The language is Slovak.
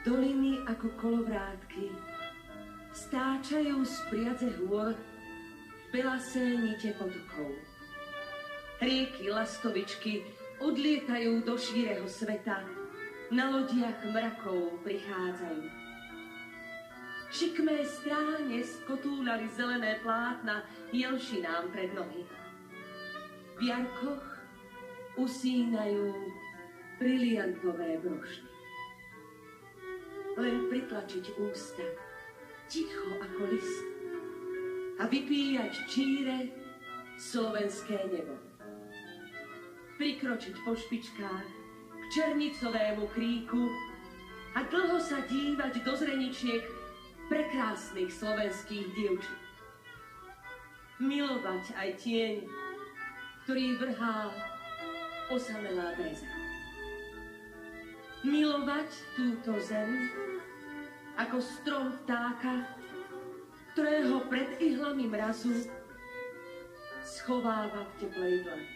Doliny ako kolovrátky stáčajú z priadze hôr pelasé nite potokov. Rieky lastovičky odlietajú do šíreho sveta, na lodiach mrakov prichádzajú. Šikmé stráne skotúľali zelené plátna jelšinám pred nohy. V jarkoch usínajú briliantové brošny. Len pritlačiť ústa, ticho ako list, a vypíjať číre slovenské nebo. Prikročiť po špičkách k černicovému kríku a dlho sa dívať do zreničiek prekrásnych slovenských dievčat. Milovať aj tieň, ktorý vrhá osamelá breza. Milovať túto zem ako strom vtáka, ktorého pred ihlami mrazu schováva v teplej dlani.